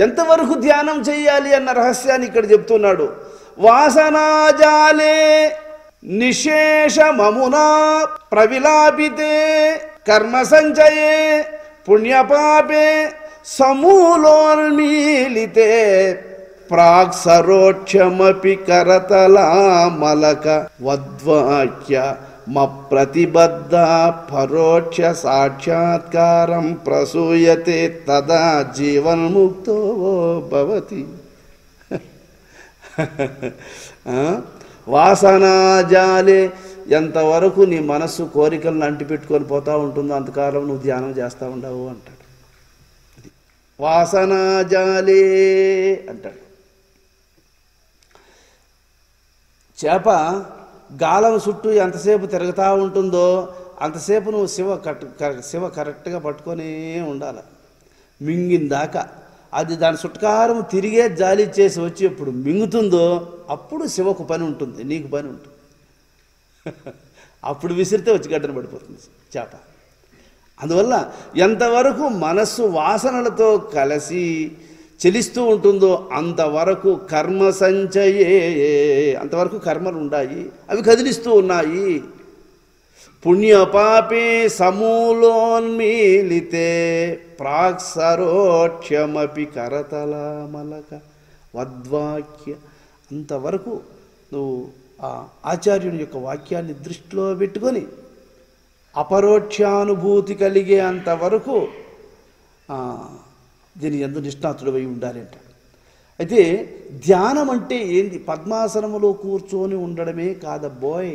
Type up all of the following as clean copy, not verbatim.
ఎంతవరకు ధ్యానం చేయాలి అన్న రహస్యాన్ని ఇక్కడ చెప్తున్నాడు. వాసనాజాలే నిశేషమమునా ప్రవిలాపితే కర్మ సంచయే పుణ్యపాపే సమూలోన్మీలితే ప్రాక్సరోక్షమపి కరతలామలక వద్వాక్య మప్రతిబద్ధ పరోక్ష సాక్షాత్కారం ప్రసూయతే తదా జీవన్ముక్తో భవతి. వాసనాజాలే, ఎంతవరకు నీ మనస్సు కోరికలను అంటిపెట్టుకొని పోతూ ఉంటుందో అంతకాలం నువ్వు ధ్యానం చేస్తూ ఉండవు అంటాడు. అది వాసనాజాలే అంటాడు. చేప గాలం చుట్టూ ఎంతసేపు తిరుగుతూ ఉంటుందో అంతసేపు నువ్వు శివ కరెక్ట్గా పట్టుకొని ఉండాలి మింగిందాకా. అది దాని చుట్టకారం తిరిగే జాలి చేసి వచ్చి ఎప్పుడు మింగుతుందో అప్పుడు శివకు పని ఉంటుంది, నీకు పని ఉంటుంది. అప్పుడు విసిరితే వచ్చి గడ్డన పడిపోతుంది చేప. అందువల్ల ఎంతవరకు మనస్సు వాసనలతో కలిసి చెలిస్తూ ఉంటుందో అంతవరకు కర్మ సంచయే, అంతవరకు కర్మలు ఉన్నాయి, అవి కదిలిస్తూ ఉన్నాయి. పుణ్యపాపే సమూలోన్మీలితే ప్రాక్సరోక్షమపి కరతలామలక వద్వాక్య. అంతవరకు నువ్వు ఆ ఆచార్యుని యొక్క వాక్యాన్ని దృష్టిలో పెట్టుకొని అపరోక్షానుభూతి కలిగే అంతవరకు దీని యందు నిష్ణాతుడు అయి ఉండాలి అంటాడు. అయితే ధ్యానం అంటే ఏంది? పద్మాసనములో కూర్చొని ఉండడమే కాదబ్బోయ్.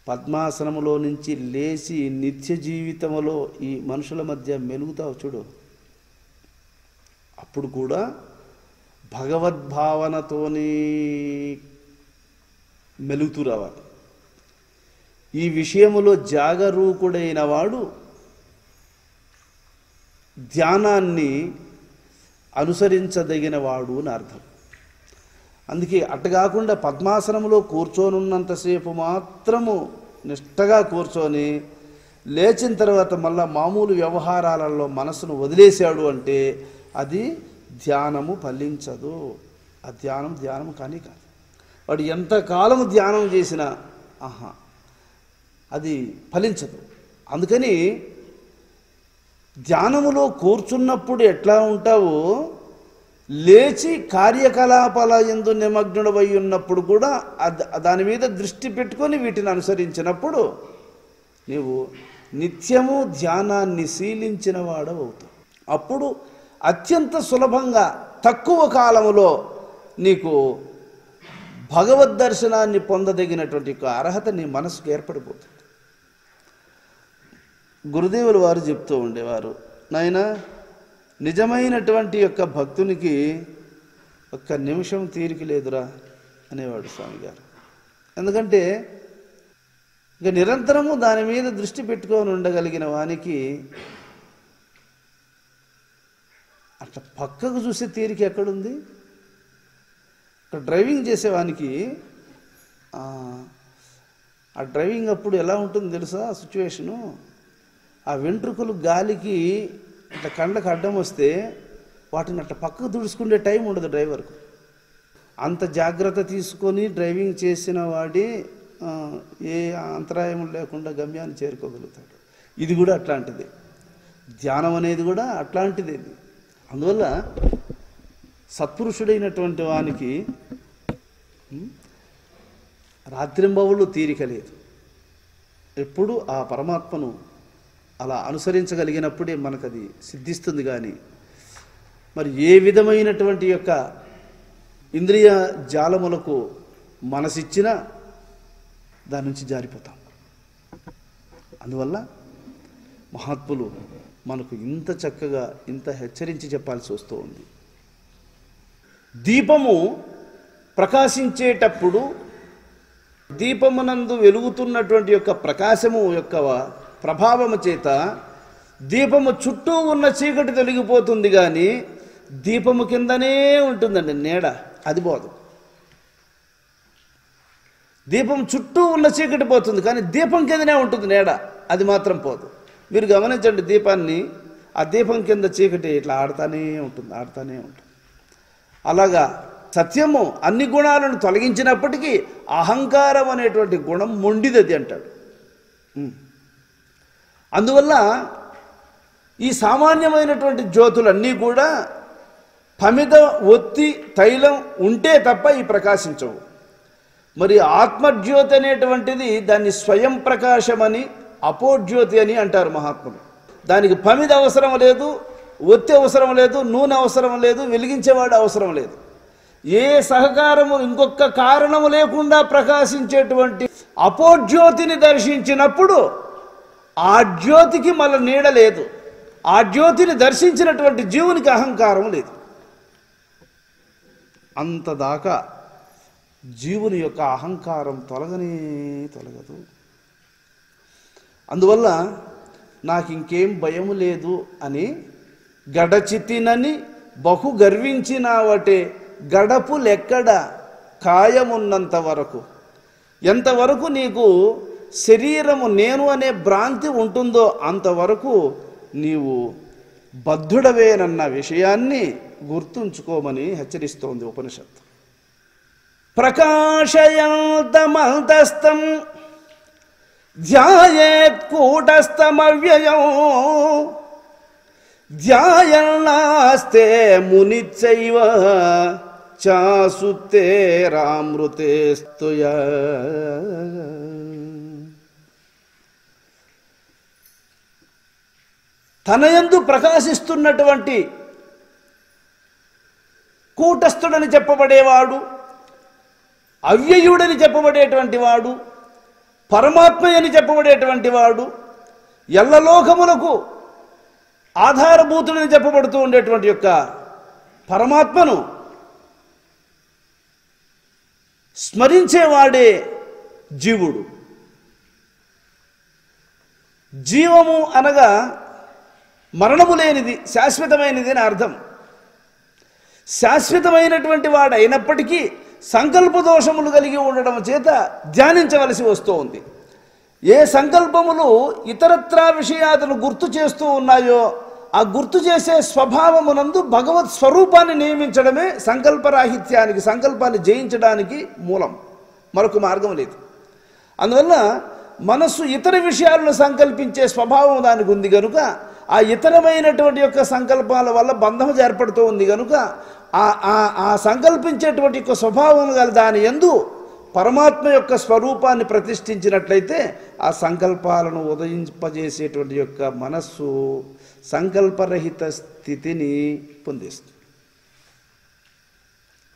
పద్మాసనములో నుంచి లేచి నిత్య జీవితంలో ఈ మనుషుల మధ్య మెలుగుతావు చూడు, అప్పుడు కూడా భగవద్భావనతోనే మెలుగుతూ రావాలి. ఈ విషయములో జాగరూకుడైన వాడు ధ్యానాన్ని అనుసరించదగిన వాడు అని అర్థం. అందుకే అట్టగాకుండా పద్మాసనంలో కూర్చొనున్నంతసేపు మాత్రము నిష్టగా కూర్చొని లేచిన తర్వాత మళ్ళా మామూలు వ్యవహారాలలో మనసును వదిలేశాడు అంటే అది ధ్యానము ఫలించదు. ఆ ధ్యానం కానీ కాదు. వాడు ఎంతకాలము ధ్యానం చేసినా అది ఫలించదు. అందుకని ధ్యానములో కూర్చున్నప్పుడు ఎట్లా ఉంటావో లేచి కార్యకలాపాల యందు నిమగ్నుడవై ఉన్నప్పుడు కూడా దాని మీద దృష్టి పెట్టుకొని వీటిని అనుసరించినప్పుడు నీవు నిత్యము ధ్యానాన్ని శీలించిన వాడవుతావు. అప్పుడు అత్యంత సులభంగా తక్కువ కాలములో నీకు భగవద్ దర్శనాన్ని పొందదగినటువంటి అర్హత నీ మనసుకు ఏర్పడిపోతుంది. గురుదేవులు వారు చెప్తూ ఉండేవారు, నాయనా నిజమైనటువంటి యొక్క భక్తునికి ఒక్క నిమిషం తీరిక లేదురా అనేవాడు స్వామి గారు. ఎందుకంటే ఇక నిరంతరము దాని మీద దృష్టి పెట్టుకొని ఉండగలిగిన వానికి అట్లా పక్కకు చూసే తీరిక ఎక్కడుంది? ఇక్కడ డ్రైవింగ్ చేసేవానికి ఆ డ్రైవింగ్ అప్పుడు ఎలా ఉంటుందో తెలుసా సిచ్యువేషను? ఆ వెంట్రుకలు గాలికి ఇట్లా కండ్లకు అడ్డం వస్తే వాటిని అట్లా పక్కకు దుడుచుకునే టైం ఉండదు డ్రైవర్కు. అంత జాగ్రత్త తీసుకొని డ్రైవింగ్ చేసిన వాడి ఏ అంతరాయం లేకుండా గమ్యాన్ని చేరుకోగలుగుతాడు. ఇది కూడా అట్లాంటిది, ధ్యానం అనేది కూడా అట్లాంటిది. అందువల్ల సత్పురుషుడైనటువంటి వానికి రాత్రింబవులు తీరిక లేదు. ఎప్పుడు ఆ పరమాత్మను అలా అనుసరించగలిగినప్పుడే మనకు అది సిద్ధిస్తుంది. కానీ మరి ఏ విధమైనటువంటి యొక్క ఇంద్రియ జాలములకు మనసిచ్చినా దాని నుంచి జారిపోతాం. అందువల్ల మహాత్ములు మనకు ఇంత చక్కగా ఇంత హెచ్చరించి చెప్పాల్సి వస్తూ ఉంది. దీపము ప్రకాశించేటప్పుడు దీపమునందు వెలుగుతున్నటువంటి యొక్క ప్రకాశము యొక్క ప్రభావము చేత దీపము చుట్టూ ఉన్న చీకటి తొలగిపోతుంది, కానీ దీపము కిందనే ఉంటుందండి నీడ, అది పోదు. దీపం చుట్టూ ఉన్న చీకటి పోతుంది, కానీ దీపం కిందనే ఉంటుంది నీడ, అది మాత్రం పోదు. మీరు గమనించండి, దీపాన్ని ఆ దీపం కింద చీకటి ఇట్లా ఆడుతూనే ఉంటుంది. అలాగా సత్యము అన్ని గుణాలను తొలగించినప్పటికీ అహంకారం అనేటువంటి గుణం మొండిదది అంటాడు. అందువల్ల ఈ సామాన్యమైనటువంటి జ్యోతులన్నీ కూడా పమిద ఒత్తి తైలం ఉంటే తప్ప ఈ ప్రకాశించవు. మరి ఆత్మజ్యోతి అనేటువంటిది దాన్ని స్వయం ప్రకాశమని అపోజ్యోతి అని అంటారు మహాత్ములు. దానికి పమిద అవసరం లేదు, ఒత్తి అవసరం లేదు, నూనె అవసరం లేదు, వెలిగించేవాడు అవసరం లేదు. ఏ సహకారము ఇంకొక కారణము లేకుండా ప్రకాశించేటువంటి అపోజ్యోతిని దర్శించినప్పుడు ఆ జ్యోతికి మళ్ళీ నీడ లేదు. ఆ జ్యోతిని దర్శించినటువంటి జీవునికి అహంకారం లేదు. అంతదాకా జీవుని యొక్క అహంకారం తొలగదు. అందువల్ల నాకు ఇంకేం భయము లేదు అని గడచితినని బహు గర్వించినావటే గడపులెక్కడ కాయమున్నంత వరకు. ఎంతవరకు నీకు శరీరము నేను అనే భ్రాంతి ఉంటుందో అంతవరకు నీవు బద్ధుడవేనన్న విషయాన్ని గుర్తుంచుకోమని హెచ్చరిస్తోంది ఉపనిషత్తు. ప్రకాశయంతమంతస్థం ధ్యాయేత్ కూటస్థమవ్యయం ధ్యాయన్నాస్తే మునిచ్చైవ చాసుత్తేరామృతే స్తుయ. తనయందు ప్రకాశిస్తున్నటువంటి కూటస్థుడని చెప్పబడేవాడు, అవ్యయుడని చెప్పబడేటువంటి వాడు, పరమాత్మయని చెప్పబడేటువంటి వాడు, ఎల్లలోకములకు ఆధారభూతుడని చెప్పబడుతూ ఉండేటువంటి యొక్క పరమాత్మను స్మరించేవాడే జీవుడు. జీవము అనగా మరణము లేనిది, శాశ్వతమైనది అని అర్థం. శాశ్వతమైనటువంటి వాడు అయినప్పటికీ సంకల్ప దోషములు కలిగి ఉండడం చేత ధ్యానించవలసి వస్తూ ఉంది. ఏ సంకల్పములు ఇతరత్రా విషయాలను గుర్తు చేస్తూ ఉన్నాయో ఆ గుర్తు చేసే స్వభావమునందు భగవత్ స్వరూపాన్ని నియమించడమే సంకల్పరాహిత్యానికి, సంకల్పాన్ని జయించడానికి మూలం. మరొక మార్గం లేదు. అందువల్ల మనస్సు ఇతర విషయాలను సంకల్పించే స్వభావం దానికి ఉంది కనుక ఆ ఇతరమైనటువంటి యొక్క సంకల్పాల వల్ల బంధం ఏర్పడుతూ ఉంది కనుక ఆ సంకల్పించేటువంటి యొక్క స్వభావం గల దాని యందు పరమాత్మ యొక్క స్వరూపాన్ని ప్రతిష్ఠించినట్లయితే ఆ సంకల్పాలను ఉదయింపజేసేటువంటి యొక్క మనస్సు సంకల్పరహిత స్థితిని పొందేస్తుంది.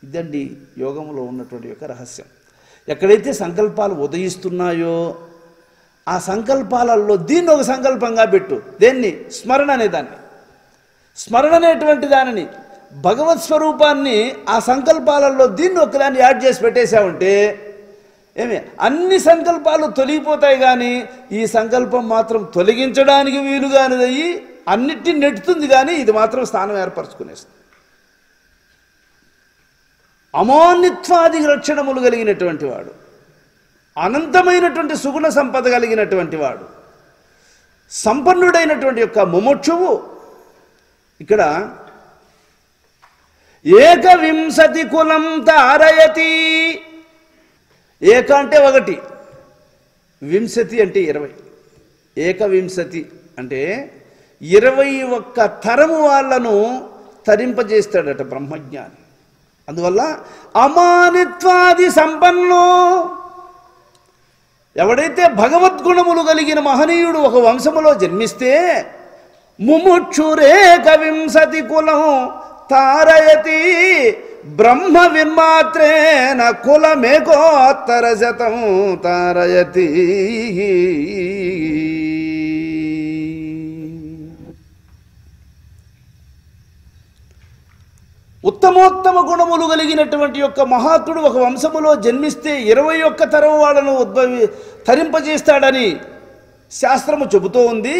ఇదండి యోగంలో ఉన్నటువంటి యొక్క రహస్యం. ఎక్కడైతే సంకల్పాలు ఉదయిస్తున్నాయో ఆ సంకల్పాలలో దీన్ని ఒక సంకల్పంగా పెట్టు. దేన్ని? స్మరణ అనేదాన్ని. స్మరణ అనేటువంటి దానిని, భగవత్ స్వరూపాన్ని ఆ సంకల్పాలలో దీన్ని ఒకదాన్ని యాడ్ చేసి పెట్టేశావంటే ఏమి అన్ని సంకల్పాలు తొలగిపోతాయి, కానీ ఈ సంకల్పం మాత్రం తొలగించడానికి వీలుగానిదయ్యి అన్నిటిని నెట్టుతుంది, కానీ ఇది మాత్రం స్థానం ఏర్పరచుకునేస్తుంది. అమాన్యత్వాది లక్షణములు కలిగినటువంటి వాడు, అనంతమైనటువంటి సుగుణ సంపద కలిగినటువంటి వాడు, సంపన్నుడైనటువంటి యొక్క ముముక్షువు ఇక్కడ ఏకవింశతి కులం తారయతి. ఏక అంటే ఒకటి, వింశతి అంటే 20. ఏకవింశతి అంటే 21 తరము వాళ్ళను తరింపజేస్తాడట బ్రహ్మజ్ఞాని. అందువల్ల అమానిత్వాది సంపన్నో, ఎవడైతే భగవద్గుణములు కలిగిన మహనీయుడు ఒక వంశములో జన్మిస్తే ముముక్షురేక వింశతి కులం తారయతి బ్రహ్మ విన్మాత్రేణ కులమేకోత్తర శతం తారయతి. ఉత్తమోత్తమ గుణములు కలిగినటువంటి యొక్క మహాత్ముడు ఒక వంశములో జన్మిస్తే 21 తరం వాళ్ళను తరింపజేస్తాడని శాస్త్రము చెబుతూ ఉంది.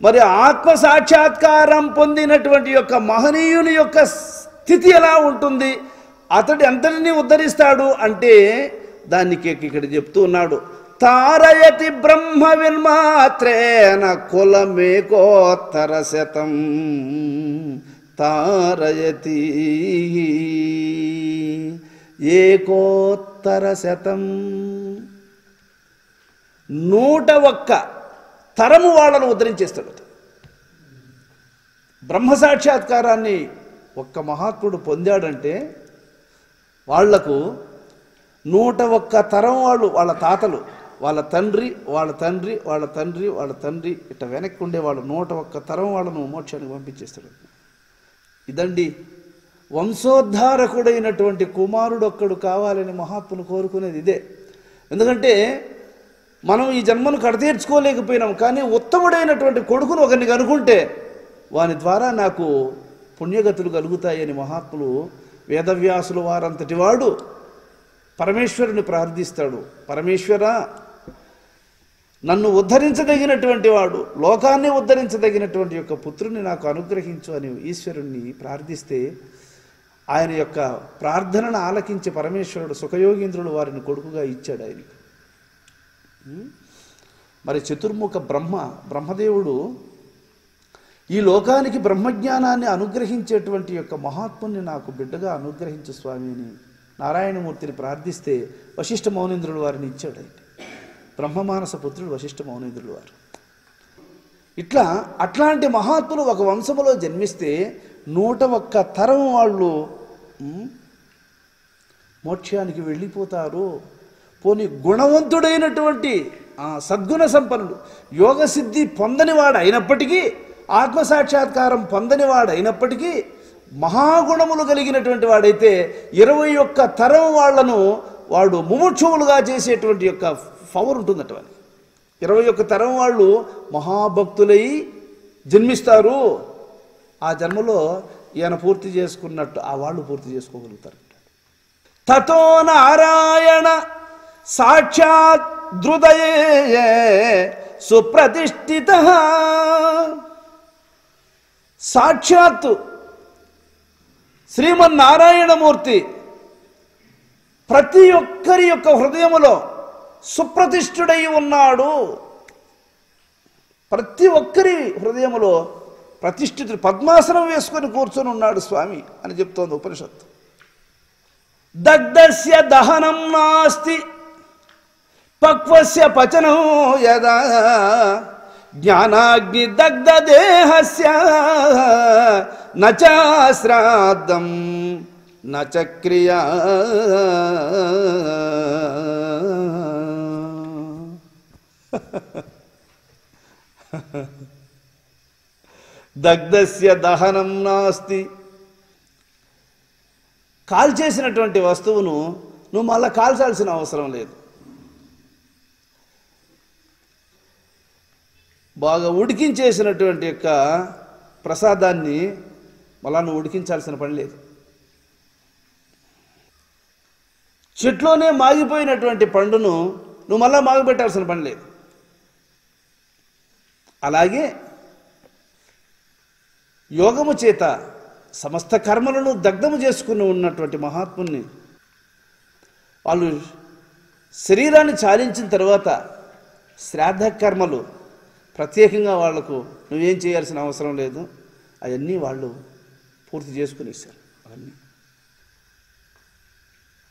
మరి ఆత్మ సాక్షాత్కారం పొందినటువంటి యొక్క మహనీయుని యొక్క స్థితి ఎలా ఉంటుంది, అతడు ఎంతటిని ఉద్ధరిస్తాడు అంటే దానికి ఇక్కడ చెప్తూ ఉన్నాడు. తారయతి బ్రహ్మ విన్మాత్రేణ కులమేకోత్తర శతం తారయతి ఏకోత్తర శతం 101 తరము వాళ్ళను ఉద్ధరించేస్తాడు. బ్రహ్మ సాక్షాత్కారాన్ని ఒక్క మహాత్ముడు పొందాడంటే వాళ్లకు 101 తరం వాళ్ళు, వాళ్ళ తాతలు, వాళ్ళ తండ్రి, వాళ్ళ తండ్రి, వాళ్ళ తండ్రి, వాళ్ళ తండ్రి, ఇట్లా వెనక్కి ఉండేవాళ్ళు 101 తరం వాళ్ళను మోక్షానికి పంపించేస్తాడు. ఇదండి వంశోద్ధారకుడైనటువంటి కుమారుడు ఒక్కడు కావాలని మహాత్ములు కోరుకునేది ఇదే. ఎందుకంటే మనం ఈ జన్మను కడతీర్చుకోలేకపోయినాం, కానీ ఉత్తముడైనటువంటి కొడుకును ఒకరిని కనుకుంటే వాని ద్వారా నాకు పుణ్యగతులు కలుగుతాయని మహాత్ములు వేదవ్యాసులు వారంతటి వాడు పరమేశ్వరుని ప్రార్థిస్తాడు. పరమేశ్వర, నన్ను ఉద్ధరించదగినటువంటి వాడు, లోకాన్ని ఉద్ధరించదగినటువంటి యొక్క పుత్రుని నాకు అనుగ్రహించు అని ఈశ్వరుణ్ణి ప్రార్థిస్తే ఆయన యొక్క ప్రార్థనను ఆలకించి పరమేశ్వరుడు సుఖయోగీంద్రుడు వారిని కొడుకుగా ఇచ్చాడు ఆయనకు. మరి చతుర్ముఖ బ్రహ్మదేవుడు ఈ లోకానికి బ్రహ్మజ్ఞానాన్ని అనుగ్రహించేటువంటి యొక్క మహాత్ముని నాకు బిడ్డగా అనుగ్రహించు స్వామి అని నారాయణమూర్తిని ప్రార్థిస్తే వశిష్ఠ మౌనేంద్రుడు వారిని ఇచ్చాడు. ఆయన బ్రహ్మమానస పుత్రుడు వశిష్ఠ మౌనేంద్రుడు వారు. ఇట్లా అట్లాంటి మహాత్ములు ఒక వంశములో జన్మిస్తే 101 తరం వాళ్ళు మోక్షానికి వెళ్ళిపోతారు. పోనీ గుణవంతుడైనటువంటి సద్గుణ సంపన్నుడు, యోగసిద్ధి పొందనివాడు అయినప్పటికీ, ఆత్మసాక్షాత్కారం పొందనివాడు అయినప్పటికీ, మహాగుణములు కలిగినటువంటి వాడైతే 21 తరం వాళ్లను వాడు ముముక్షువులుగా చేసేటువంటి యొక్క పవర్ ఉంటుందట. వారికి 21 తరం వాళ్ళు మహాభక్తులై జన్మిస్తారు. ఆ జన్మలో ఈయన పూర్తి చేసుకున్నట్టు ఆ వాళ్ళు పూర్తి చేసుకోగలుగుతారు. తతో నారాయణ సాక్షాత్ హృదయే సుప్రతిష్ఠిత. సాక్షాత్తు శ్రీమన్నారాయణమూర్తి ప్రతి ఒక్కరి యొక్క హృదయములో సుప్రతిష్ఠుడై ఉన్నాడు. ప్రతి ఒక్కరి హృదయములో ప్రతిష్ఠితుడు, పద్మాసనం వేసుకొని కూర్చొని ఉన్నాడు స్వామి అని చెప్తోంది ఉపనిషత్తు. దగ్ధస్య దహనం నాస్తి పక్వస్య పచనం యదా జ్ఞానాగ్ని దగ్ధ దేహస్య నచ శ్రాద్ధం నచ క్రియా. దగ్ధస్య దహనం నాస్తి. కాల్చేసినటువంటి వస్తువును నువ్వు మళ్ళా కాల్చాల్సిన అవసరం లేదు. బాగా ఉడికించేసినటువంటి యొక్క ప్రసాదాన్ని మళ్ళా నువ్వు ఉడికించాల్సిన పని లేదు. చెట్లోనే మాగిపోయినటువంటి పండును నువ్వు మళ్ళా మాగబెట్టాల్సిన పని లేదు. అలాగే యోగము చేత సమస్త కర్మలను దగ్ధము చేసుకుని ఉన్నటువంటి మహాత్ముని వాళ్ళు శరీరాన్ని చాలించిన తర్వాత శ్రాద్ధ కర్మలు ప్రత్యేకంగా వాళ్లకు నువ్వేం చేయాల్సిన అవసరం లేదు, అవన్నీ వాళ్ళు పూర్తి చేసుకునేసారు. అవన్నీ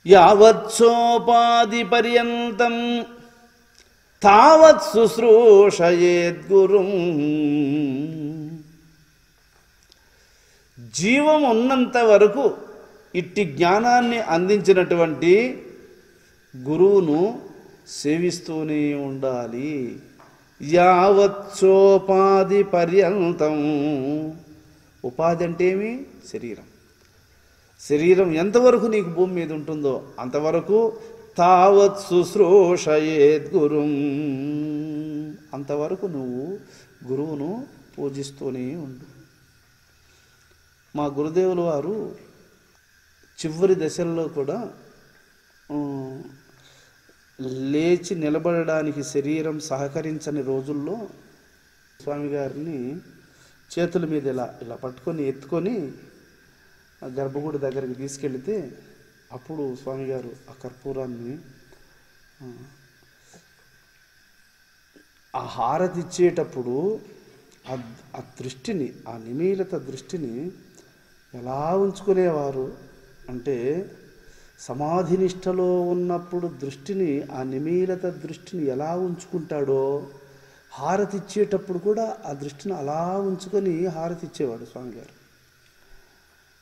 యావత్సోపాధి పర్యంతం తావత్ శుశ్రూషయేద్గురుం. జీవం ఉన్నంత వరకు ఇట్టి జ్ఞానాన్ని అందించినటువంటి గురువును సేవిస్తూనే ఉండాలి. యావత్సోపాధి పర్యంతం. ఉపాధి అంటే ఏమి? శరీరం. శరీరం ఎంతవరకు నీకు భూమి మీద ఉంటుందో అంతవరకు తావత్ శుశ్రూషయేద్గురుం, అంతవరకు నువ్వు గురువును పూజిస్తూనే ఉండు. మా గురుదేవులు వారు చివరి దశల్లో కూడా లేచి నిలబడడానికి శరీరం సహకరించని రోజుల్లో స్వామి గారిని చేతుల మీద ఇలా ఇలా పట్టుకొని ఎత్తుకొని గర్భగుడి దగ్గరికి తీసుకెళ్తే అప్పుడు స్వామి గారు ఆ కర్పూరాన్ని ఆ హారతి ఇచ్చేటప్పుడు ఆ దృష్టిని, ఆ నిమీలిత దృష్టిని ఎలా ఉంచుకునేవారు అంటే, సమాధి నిష్టలో ఉన్నప్పుడు దృష్టిని, ఆ నిమీలిత దృష్టిని ఎలా ఉంచుకుంటాడో హారతి ఇచ్చేటప్పుడు కూడా ఆ దృష్టిని అలా ఉంచుకొని హారతి ఇచ్చేవాడు స్వామిగారు.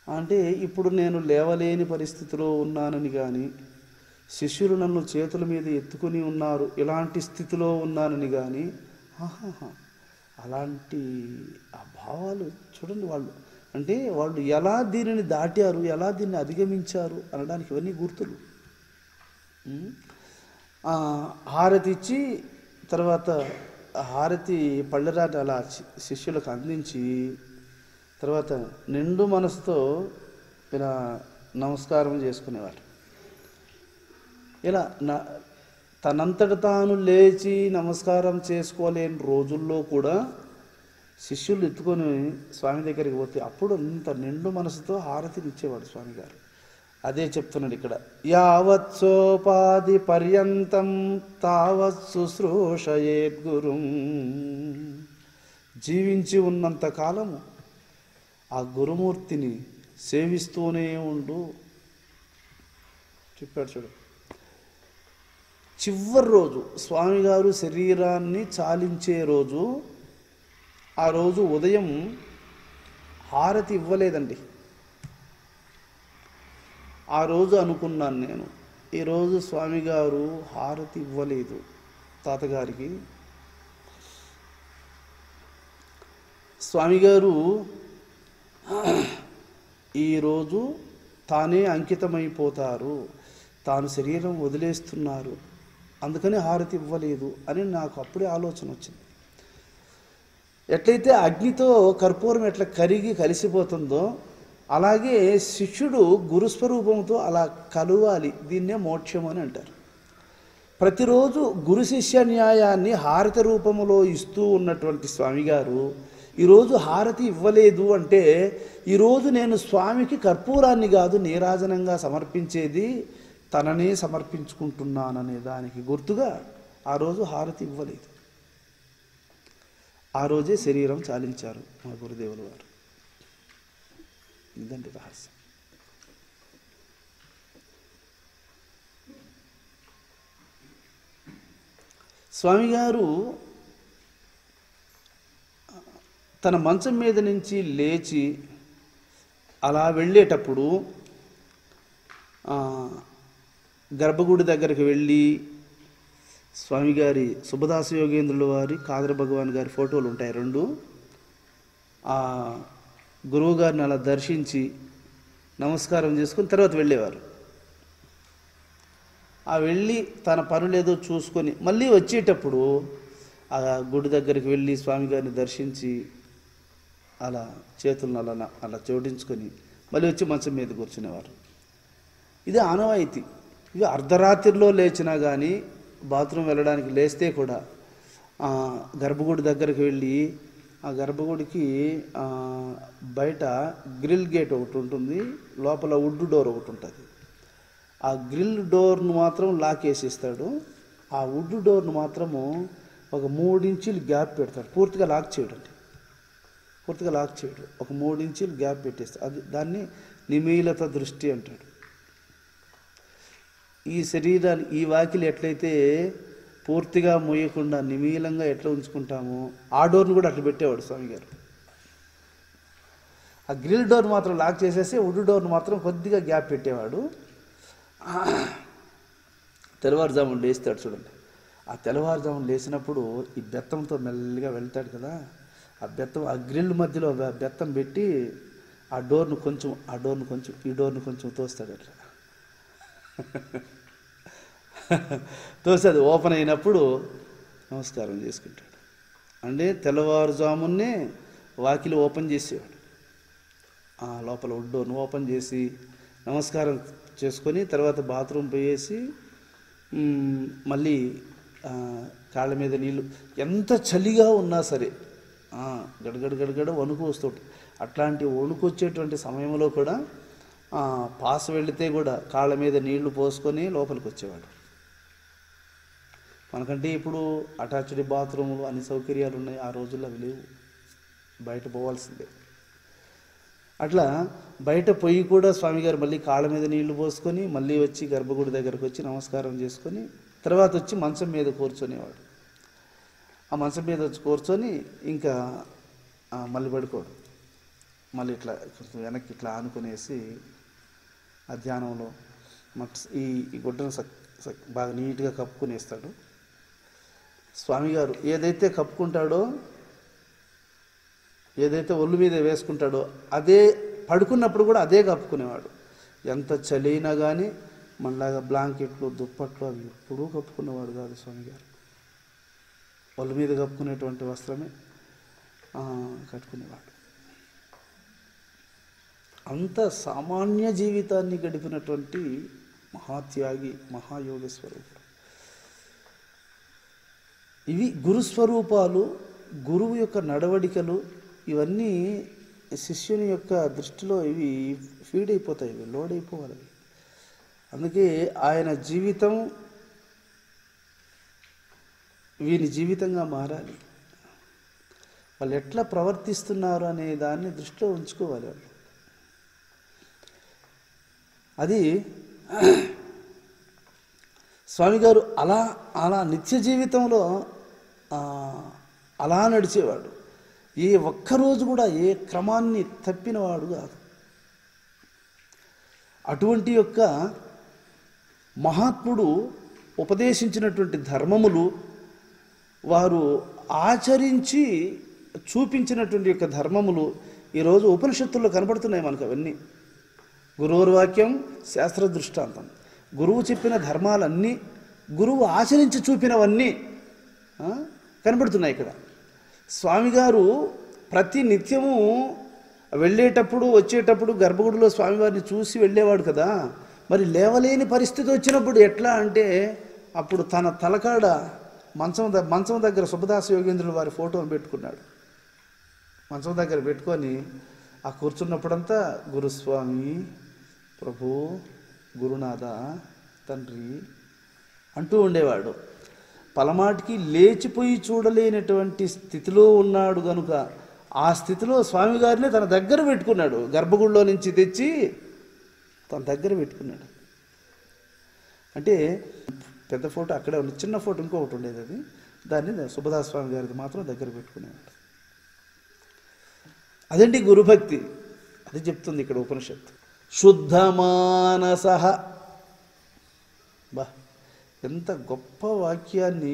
అంటే ఇప్పుడు నేను లేవలేని పరిస్థితిలో ఉన్నానని కానీ, శిష్యులు నన్ను చేతుల మీద ఎత్తుకొని ఉన్నారు ఇలాంటి స్థితిలో ఉన్నానని కానీ, అలాంటి ఆ భావాలు చూడండి. వాళ్ళు ఎలా దీనిని దాటారు, ఎలా దీన్ని అధిగమించారు అనడానికి ఇవన్నీ గుర్తులు. హారతి ఇచ్చి తర్వాత హారతి పళ్ళెరాన్ని అలా శిష్యులకు అందించి తర్వాత నిండు మనసుతో ఇలా నమస్కారం చేసుకునేవారు. ఇలా తనంతట తాను లేచి నమస్కారం చేసుకోలేని రోజుల్లో కూడా శిష్యులు ఎత్తుకొని స్వామి దగ్గరికి పోతే అప్పుడు అంత నిండు మనసుతో హారతిని ఇచ్చేవాడు స్వామిగారు. అదే చెప్తున్నాడు ఇక్కడ, యావత్సోపాధి పర్యంతం తావత్ శుశ్రూషయేద్గురుం. జీవించి ఉన్నంత కాలము ఆ గురుమూర్తిని సేవిస్తూనే ఉండు చెప్పాడు. చూడు, చివరి రోజు స్వామిగారు శరీరాన్ని చాలించే రోజు, ఆ రోజు ఉదయం హారతి ఇవ్వలేదండి. ఆ రోజు అనుకున్నాను నేను, ఈరోజు స్వామిగారు హారతి ఇవ్వలేదు తాతగారికి. స్వామిగారు ఈరోజు తానే అంకితమైపోతారు, తాను శరీరం వదిలేస్తున్నారు, అందుకని హారతి ఇవ్వలేదు అని నాకు అప్పుడే ఆలోచన వచ్చింది. ఎట్లయితే అగ్నితో కర్పూరం ఎట్లా కరిగి కలిసిపోతుందో అలాగే శిష్యుడు గురుస్వరూపంతో అలా కలవాలి. దీన్నే మోక్షం అని అంటారు. ప్రతిరోజు గురు శిష్య న్యాయాన్ని హారతి రూపంలో ఇస్తూ ఉన్నటువంటి స్వామిగారు ఈరోజు హారతి ఇవ్వలేదు అంటే, ఈరోజు నేను స్వామికి కర్పూరాన్ని కాదు నీరాజనంగా సమర్పించేది, తననే సమర్పించుకుంటున్నాననే దానికి గుర్తుగా ఆ రోజు హారతి ఇవ్వలేదు. ఆ రోజే శరీరం చాలించారు మా గురుదేవుల వారు. ఇదండి రహస్యం. స్వామిగారు తన మంచం మీద నుంచి లేచి అలా వెళ్ళేటప్పుడు గర్భగుడి దగ్గరికి వెళ్ళి స్వామిగారి సుభదాస యోగేంద్రుల వారి, కాదర భగవాన్ గారి ఫోటోలు ఉంటాయి రెండు. ఆ గురువు గారిని అలా దర్శించి నమస్కారం చేసుకుని తర్వాత వెళ్ళేవారు. ఆ వెళ్ళి తన పనులేదో చూసుకొని మళ్ళీ వచ్చేటప్పుడు ఆ గుడి దగ్గరికి వెళ్ళి స్వామిగారిని దర్శించి అలా చేతులను అలా జోడించుకొని మళ్ళీ వచ్చి మంచం మీద కూర్చునేవారు. ఇది ఆనవాయితీ. ఇవి అర్ధరాత్రిలో లేచినా కానీ, బాత్రూమ్ వెళ్ళడానికి లేస్తే కూడా గర్భగుడి దగ్గరికి వెళ్ళి ఆ గర్భగుడికి బయట గ్రిల్ గేట్ ఒకటి ఉంటుంది, లోపల వుడ్ డోర్ ఒకటి ఉంటుంది. ఆ గ్రిల్ డోర్ను మాత్రం లాక్ వేసేస్తాడు. ఆ వుడ్ డోర్ను మాత్రము ఒక 3 ఇంచులు గ్యాప్ పెడతాడు. పూర్తిగా లాక్ చేయడండి, పూర్తిగా లాక్ చేయడు, ఒక 3 ఇంచులు గ్యాప్ పెట్టేస్తాడు. అది దాన్ని నిమీలత దృష్టి అంటాడు. ఈ శరీరాన్ని, ఈ వాకిలి ఎట్లయితే పూర్తిగా మోయకుండా నిమీలంగా ఎట్లా ఉంచుకుంటామో ఆ డోర్ను కూడా అట్లా పెట్టేవాడు స్వామిగారు. ఆ గ్రిల్ డోర్ మాత్రం లాక్ చేసేసి వుడ్ డోర్ను మాత్రం కొద్దిగా గ్యాప్ పెట్టేవాడు. తెల్లవారుజామున లేస్తాడు చూడండి. ఆ తెల్లవారుజామున లేచినప్పుడు ఈ బెత్తంతో మెల్లగా వెళ్తాడు కదా, ఆ బెత్తం ఆ గ్రిల్ మధ్యలో బెత్తం పెట్టి ఆ డోర్ను కొంచెం ఈ డోర్ను కొంచెం తోస్తాడు. అట్లా తోసి అది ఓపెన్ అయినప్పుడు నమస్కారం చేసుకుంటాడు. అంటే తెల్లవారుజామునే వాకిలి ఓపెన్ చేసేవాడు. ఆ లోపల వుడ్ డోర్ను ఓపెన్ చేసి నమస్కారం చేసుకొని తర్వాత బాత్రూమ్ పోయేసి మళ్ళీ కాళ్ళ మీద నీళ్ళు, ఎంత చలిగా ఉన్నా సరే గడగడ వణుకు వస్తుంటుంది. అట్లాంటి వణుకు వచ్చేటువంటి సమయంలో కూడా పాస్ వెళితే కూడా కాళ్ళ మీద నీళ్లు పోసుకొని లోపలికి వచ్చేవాడు. మనకంటే ఇప్పుడు అటాచ్డ్ బాత్రూములు అన్ని సౌకర్యాలు ఉన్నాయి, ఆ రోజుల్లో అవి లేవు, బయట పోవాల్సిందే. అట్లా బయట పొయ్యి కూడా స్వామిగారు మళ్ళీ కాళ్ళ మీద నీళ్లు పోసుకొని మళ్ళీ వచ్చి గర్భగుడి దగ్గరకు వచ్చి నమస్కారం చేసుకొని తర్వాత వచ్చి మంచం మీద కూర్చొనేవాడు. ఆ మంచం మీద వచ్చి కూర్చొని ఇంకా మళ్ళీ పడుకోడు, మళ్ళీ ఇట్లా వెనక్కి ఇట్లా ఆనుకునేసి ఆ ధ్యానంలో ఈ గుడ్డను బాగా నీట్గా కప్పుకునేస్తాడు. స్వామిగారు ఏదైతే కప్పుకుంటాడో, ఏదైతే ఒళ్ళు మీద వేసుకుంటాడో అదే పడుకున్నప్పుడు కూడా అదే కప్పుకునేవాడు. ఎంత చలినా కానీ మనలాగా బ్లాంకెట్లు దుప్పట్లు అవి ఎప్పుడూ కప్పుకునేవాడు కాదు స్వామిగారు. ఒళ్ళు మీద కప్పుకునేటువంటి వస్త్రమే కట్టుకునేవాడు. అంత సామాన్య జీవితాన్ని గడిపినటువంటి మహాత్యాగి, మహాయోగేశ్వరుడు. ఇవి గురుస్వరూపాలు, గురువు యొక్క నడవడికలు. ఇవన్నీ శిష్యుని యొక్క దృష్టిలో ఇవి ఫీడ్ అయిపోతాయి, ఇవి లోడ్ అయిపోవాలి. అందుకే ఆయన జీవితం వీని జీవితంగా మారాలి. వాళ్ళు ఎట్లా ప్రవర్తిస్తున్నారు అనే దాన్ని దృష్టిలో ఉంచుకోవాలి వాళ్ళు. అది స్వామిగారు అలా నిత్య జీవితంలో అలా నడిచేవాడు. ఏ ఒక్కరోజు కూడా ఏ క్రమాన్ని తప్పినవాడు కాదు. అటువంటి యొక్క మహాత్ముడు ఉపదేశించినటువంటి ధర్మములు, వారు ఆచరించి చూపించినటువంటి యొక్క ధర్మములు ఈరోజు ఉపనిషత్తుల్లో కనబడుతున్నాయి మనకు. అవన్నీ గురువువాక్యం శాస్త్ర దృష్టాంతం. గురువు చెప్పిన ధర్మాలన్నీ, గురువు ఆచరించి చూపినవన్నీ కనబడుతున్నాయి ఇక్కడ. స్వామిగారు ప్రతి నిత్యము వెళ్ళేటప్పుడు వచ్చేటప్పుడు గర్భగుడిలో స్వామివారిని చూసి వెళ్ళేవాడు కదా. మరి లేవలేని పరిస్థితి వచ్చినప్పుడు ఎట్లా అంటే, అప్పుడు తన తలకాడ మంచం దగ్గర సుబ్బదాస యోగేంద్రుల వారి ఫోటోను పెట్టుకున్నాడు. మంచం దగ్గర పెట్టుకొని ఆ కూర్చున్నప్పుడంతా గురుస్వామి, ప్రభు, గురునాథ, తండ్రి అంటూ ఉండేవాడు. పలమాటికి లేచిపోయి చూడలేనటువంటి స్థితిలో ఉన్నాడు కనుక ఆ స్థితిలో స్వామిగారిని తన దగ్గర పెట్టుకున్నాడు. గర్భగుడిలో నుంచి తెచ్చి తన దగ్గర పెట్టుకున్నాడు. అంటే పెద్ద ఫోటో అక్కడే ఉంది, చిన్న ఫోటో ఇంకొకటి ఉండేది, అది దాన్ని సుబ్బదాస స్వామి గారిది మాత్రం దగ్గర పెట్టుకునేవాడు. అదేంటి గురుభక్తి, అది చెప్తుంది ఇక్కడ ఉపనిషత్తు. శుద్ధమానసః. బా, ఎంత గొప్ప వాక్యాన్ని.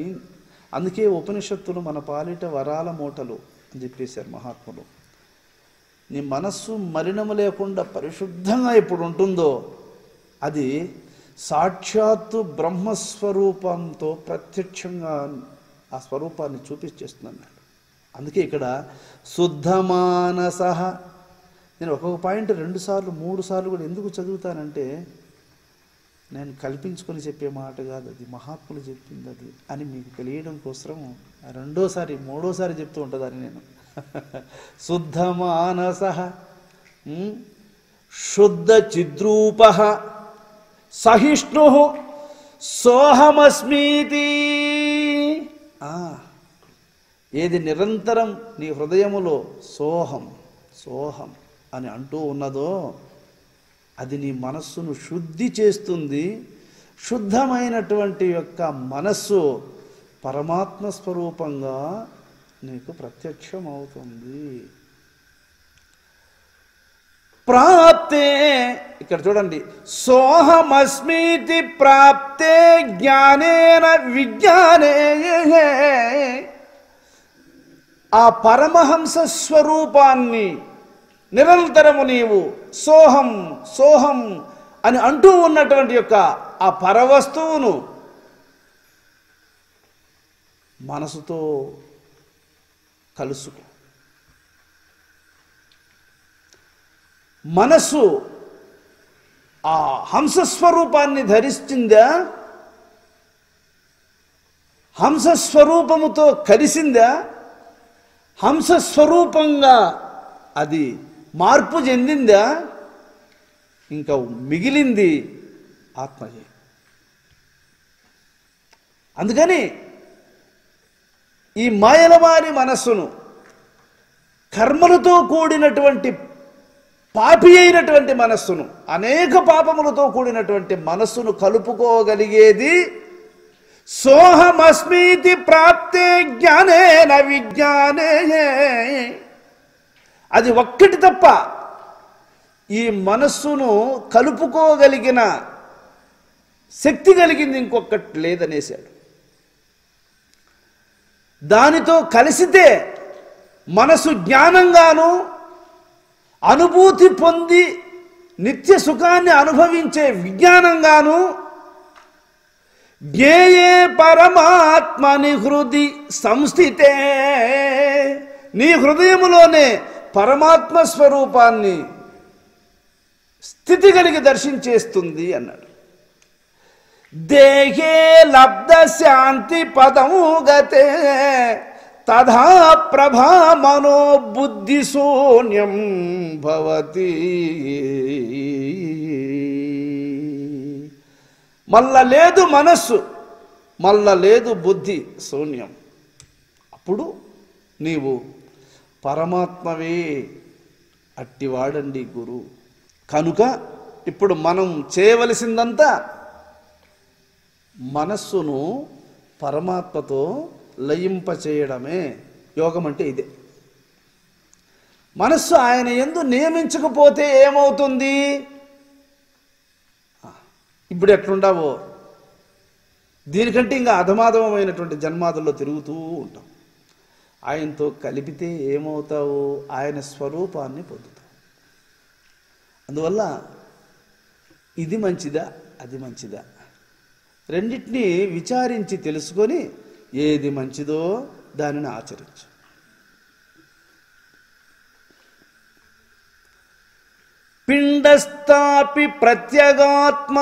అందుకే ఉపనిషత్తులు మన పాలిట వరాల మూటలు అని చెప్పేశారు మహాత్ములు. నీ మనస్సు మలినము లేకుండా పరిశుద్ధంగా ఎప్పుడు ఉంటుందో అది సాక్షాత్తు బ్రహ్మస్వరూపంతో ప్రత్యక్షంగా ఆ స్వరూపాన్ని చూపించేస్తున్నాడు. అందుకే ఇక్కడ శుద్ధమానసః. నేను ఒక్కొక్క పాయింట్ 2 సార్లు 3 సార్లు కూడా ఎందుకు చదువుతానంటే, నేను కల్పించుకొని చెప్పే మాట కాదు, అది మహాత్ములు చెప్పింది అది అని మీకు తెలియడం కోసం 2వ సారి 3వ సారి చెప్తూ ఉంటుందని నేను. శుద్ధమానసః శుద్ధ చిద్రూపః సహిష్ణుః సోహమస్మీతి. ఏది నిరంతరం నీ హృదయములో సోహం సోహం అని అంటూ ఉన్నదో అది నీ మనస్సును శుద్ధి చేస్తుంది. శుద్ధమైనటువంటి యొక్క మనస్సు పరమాత్మ స్వరూపంగా నీకు ప్రత్యక్షమవుతుంది. ప్రాప్తే, ఇక్కడ చూడండి, సోహమస్మీతి ప్రాప్తే జ్ఞానేన విజ్ఞానే. ఆ పరమహంస స్వరూపాన్ని నిరంతరము నీవు సోహం సోహం అని అంటూ ఉన్నటువంటి యొక్క ఆ పరవస్తువును మనసుతో కలుసుకో. మనసు ఆ హంసస్వరూపాన్ని ధరిస్తుందా, హంసస్వరూపముతో కలిసిందా, హంసస్వరూపంగా అది మార్పు చెందిందా, ఇంకా మిగిలింది ఆత్మయే. అందుకని ఈ మాయలమాని మనస్సును కర్మలతో కూడినటువంటి పాపి అయినటువంటి మనస్సును, అనేక పాపములతో కూడినటువంటి మనస్సును కలుపుకోగలిగేది సోహమస్మీతి ప్రాప్తే జ్ఞానేన విజ్ఞానే. అది ఒక్కటి తప్ప ఈ మనస్సును కలుపుకోగలిగిన శక్తి కలిగింది ఇంకొకటి లేదనేశాడు. దానితో కలిసితే మనసు జ్ఞానంగాను అనుభూతి పొంది నిత్య సుఖాన్ని అనుభవించే విజ్ఞానంగాను, జ్ఞేయే పరమాత్మని హృది సంస్థితే, నీ హృదయములోనే పరమాత్మ స్వరూపాన్ని స్థితి కలిగి దర్శించేస్తుంది అన్నాడు. దేహే లబ్ధ శాంతి పదము గతే తథా ప్రభా మనో బుద్ధి శూన్యం భవతి. మల్ల లేదు మనస్సు, మల్ల లేదు బుద్ధి, శూన్యం. అప్పుడు నీవు పరమాత్మవే. అట్టివాడండి గురు. కనుక ఇప్పుడు మనం చేయవలసిందంతా మనస్సును పరమాత్మతో లయింపచేయడమే. యోగం అంటే ఇదే. మనస్సు ఆయన యందు నియమించకపోతే ఏమవుతుంది? ఇప్పుడు ఎట్లుండావో దీనికంటే ఇంకా అధమాధమైనటువంటి జన్మాదుల్లో తిరుగుతూ ఉంటాం. ఆయనతో కలిపితే ఏమవుతావు? ఆయన స్వరూపాన్ని పొందుతావు. అందువల్ల ఇది మంచిదా అది మంచిదా రెండింటినీ విచారించి తెలుసుకొని ఏది మంచిదో దానిని ఆచరించు. పిండస్థాపి ప్రత్యగాత్మ